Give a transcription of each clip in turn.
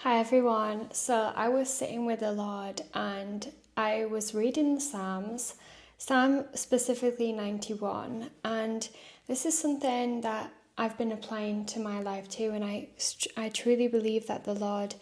Hi everyone. So I was sitting with the Lord and I was reading the Psalms, Psalm specifically 91, and this is something that I've been applying to my life too, and I truly believe that the Lord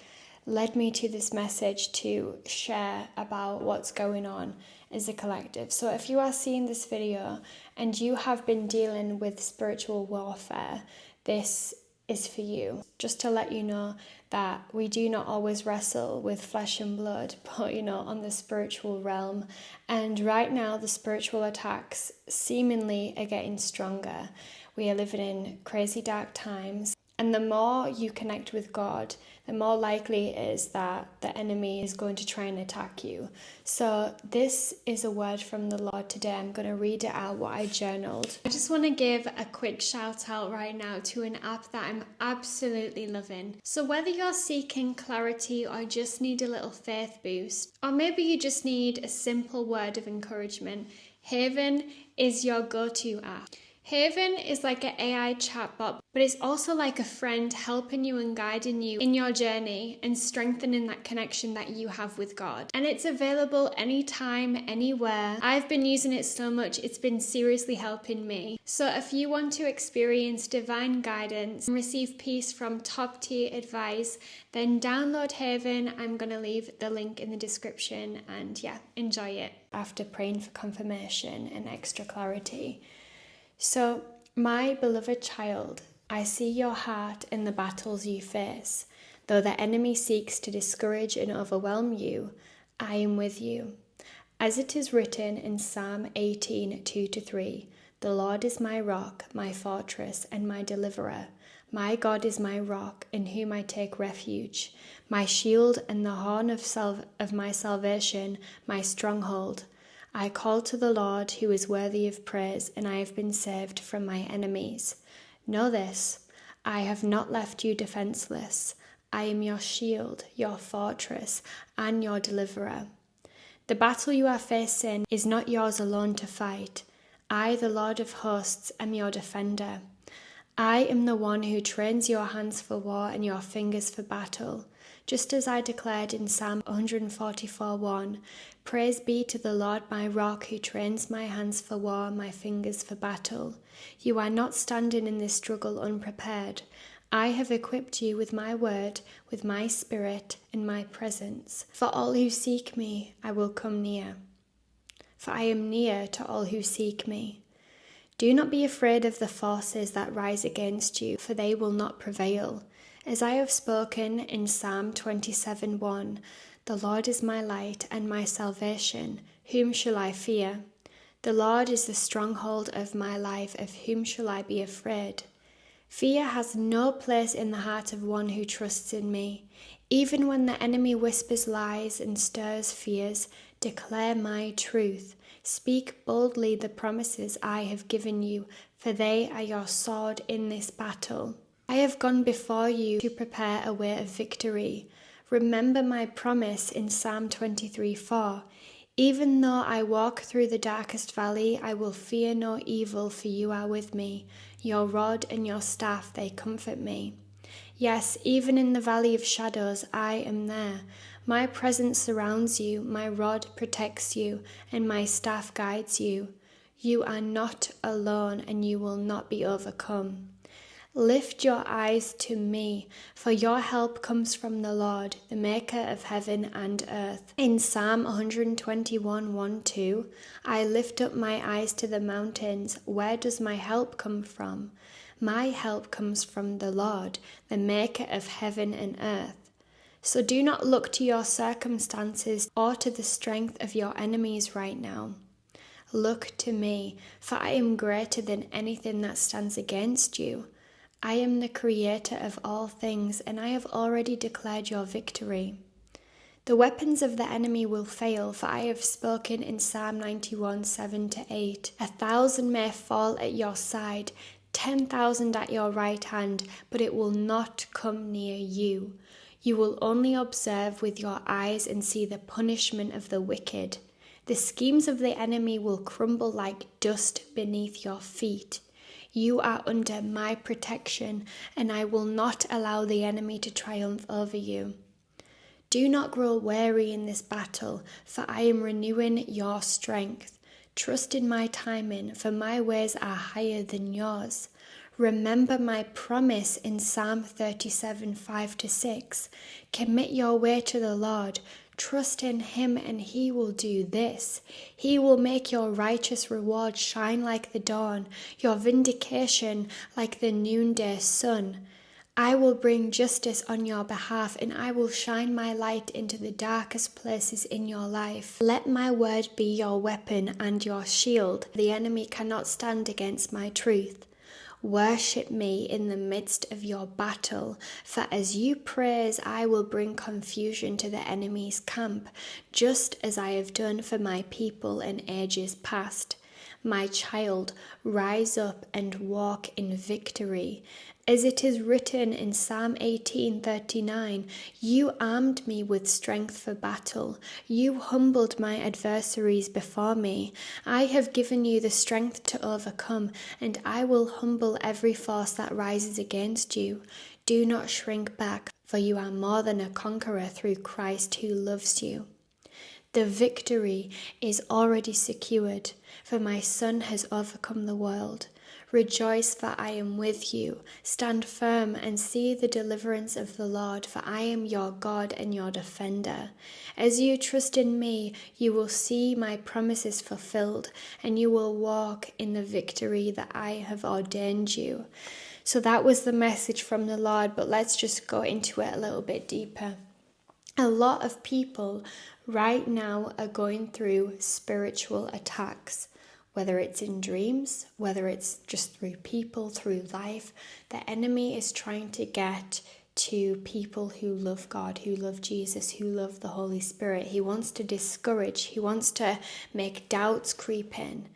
led me to this message to share about what's going on as a collective. So if you are seeing this video and you have been dealing with spiritual warfare, this is for you. Just to let you know that we do not always wrestle with flesh and blood, but on the spiritual realm. And right now the spiritual attacks seemingly are getting stronger. We are living in crazy dark times, and the more you connect with God, the more likely it is that the enemy is going to try and attack you. So this is a word from the Lord today. I'm going to read it out, what I journaled. I just want to give a quick shout out right now to an app that I'm absolutely loving. So whether you're seeking clarity or just need a little faith boost, or maybe you just need a simple word of encouragement, Haven is your go-to app. Haven is like an AI chatbot, but it's also like a friend helping you and guiding you in your journey and strengthening that connection that you have with God. And it's available anytime, anywhere. I've been using it so much, it's been seriously helping me. So if you want to experience divine guidance and receive peace from top tier advice, then download Haven. I'm going to leave the link in the description, and enjoy it. After praying for confirmation and extra clarity. So, my beloved child, I see your heart in the battles you face. Though the enemy seeks to discourage and overwhelm you, I am with you. As it is written in Psalm 18, 2-3, the Lord is my rock, my fortress, and my deliverer. My God is my rock, in whom I take refuge, my shield and the horn of my salvation, my stronghold. I call to the Lord, who is worthy of praise, and I have been saved from my enemies. Know this, I have not left you defenseless. I am your shield, your fortress, and your deliverer. The battle you are facing is not yours alone to fight. I, the Lord of hosts, am your defender. I am the one who trains your hands for war and your fingers for battle. Just as I declared in Psalm 144:1, praise be to the Lord my rock, who trains my hands for war, my fingers for battle. You are not standing in this struggle unprepared. I have equipped you with my word, with my spirit, and my presence. For all who seek me, I will come near. For I am near to all who seek me. Do not be afraid of the forces that rise against you, for they will not prevail. As I have spoken in Psalm 27:1, the Lord is my light and my salvation. Whom shall I fear? The Lord is the stronghold of my life. Of whom shall I be afraid? Fear has no place in the heart of one who trusts in me. Even when the enemy whispers lies and stirs fears, declare my truth. Speak boldly the promises I have given you, for they are your sword in this battle. I have gone before you to prepare a way of victory. Remember my promise in Psalm 23:4. Even though I walk through the darkest valley, I will fear no evil, for you are with me. Your rod and your staff, they comfort me. Yes, even in the valley of shadows, I am there. My presence surrounds you, my rod protects you, and my staff guides you. You are not alone, and you will not be overcome. Lift your eyes to me, for your help comes from the Lord, the maker of heaven and earth. In Psalm 121:1-2, I lift up my eyes to the mountains. Where does my help come from? My help comes from the Lord, the maker of heaven and earth. So do not look to your circumstances or to the strength of your enemies right now. Look to me, for I am greater than anything that stands against you. I am the creator of all things, and I have already declared your victory. The weapons of the enemy will fail, for I have spoken in Psalm 91:7-8. 1,000 may fall at your side, 10,000 at your right hand, but it will not come near you. You will only observe with your eyes and see the punishment of the wicked. The schemes of the enemy will crumble like dust beneath your feet. You are under my protection, and I will not allow the enemy to triumph over you. Do not grow weary in this battle, for I am renewing your strength. Trust in my timing, for my ways are higher than yours. Remember my promise in Psalm 37, 5-6. Commit your way to the Lord. Trust in him and he will do this. He will make your righteous reward shine like the dawn, your vindication like the noonday sun. I will bring justice on your behalf, and I will shine my light into the darkest places in your life. Let my word be your weapon and your shield. The enemy cannot stand against my truth. Worship me in the midst of your battle, for as you praise, I will bring confusion to the enemy's camp, just as I have done for my people in ages past. My child, rise up and walk in victory. As it is written in Psalm 18:39, you armed me with strength for battle. You humbled my adversaries before me. I have given you the strength to overcome, and I will humble every force that rises against you. Do not shrink back, for you are more than a conqueror through Christ who loves you. The victory is already secured, for my Son has overcome the world. Rejoice, for I am with you. Stand firm and see the deliverance of the Lord, for I am your God and your defender. As you trust in me, you will see my promises fulfilled, and you will walk in the victory that I have ordained you. So that was the message from the Lord, but let's just go into it a little bit deeper. A lot of people right now are going through spiritual attacks, whether it's in dreams, whether it's just through people, through life. The enemy is trying to get to people who love God, who love Jesus, who love the Holy Spirit. He wants to discourage, he wants to make doubts creep in.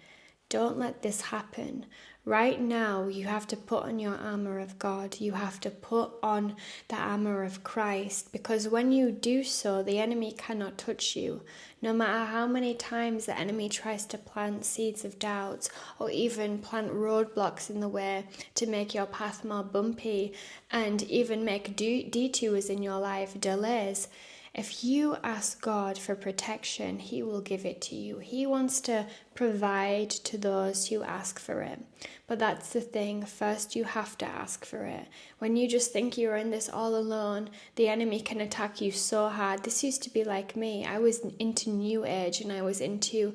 Don't let this happen. Right now, you have to put on your armor of God. You have to put on the armor of Christ, because when you do so, the enemy cannot touch you. No matter how many times the enemy tries to plant seeds of doubts or even plant roadblocks in the way to make your path more bumpy and even make detours in your life, delays. If you ask God for protection, he will give it to you. He wants to provide to those who ask for it. But that's the thing, first you have to ask for it. When you just think you're in this all alone, the enemy can attack you so hard. This used to be like me. I was into New Age and I was into,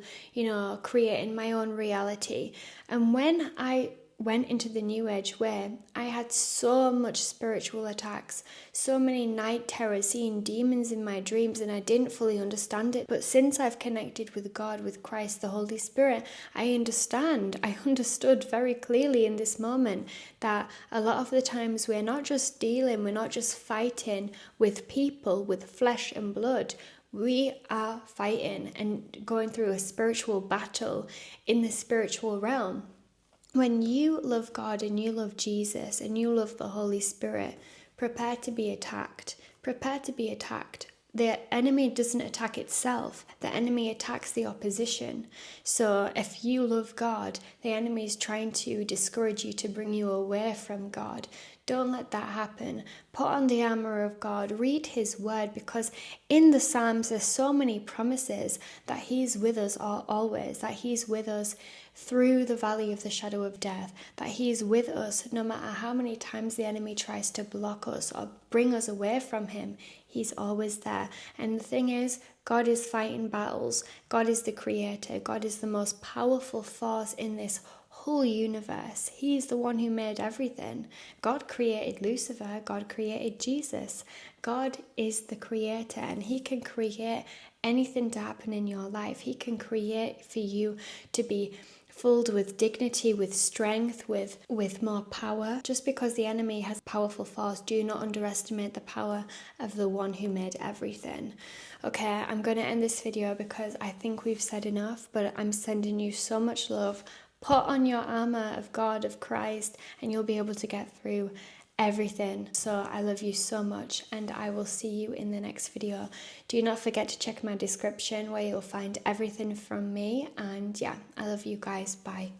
creating my own reality. And when I went into the New Age way, I had so much spiritual attacks, so many night terrors, seeing demons in my dreams, and I didn't fully understand it. But since I've connected with God, with Christ, the Holy Spirit, I understood very clearly in this moment that a lot of the times we're not just fighting with people, with flesh and blood. We are fighting and going through a spiritual battle in the spiritual realm. When you love God and you love Jesus and you love the Holy Spirit, prepare to be attacked. Prepare to be attacked. The enemy doesn't attack itself. The enemy attacks the opposition. So if you love God, the enemy is trying to discourage you, to bring you away from God. Don't let that happen. Put on the armor of God. Read his word, because in the Psalms there's so many promises that he's with us always, that he's with us through the valley of the shadow of death, that he's with us no matter how many times the enemy tries to block us or bring us away from him. He's always there. And the thing is, God is fighting battles. God is the creator. God is the most powerful force in this whole universe. He's the one who made everything. God created Lucifer. God created Jesus. God is the creator, and he can create anything to happen in your life. He can create for you to be filled with dignity, with strength, with more power. Just because the enemy has powerful force, do not underestimate the power of the one who made everything. Okay, I'm going to end this video because I think we've said enough, but I'm sending you so much love. Put on your armor of God, of Christ, and you'll be able to get through everything. So I love you so much, and I will see you in the next video. Do not forget to check my description where you'll find everything from me. And yeah, I love you guys. Bye.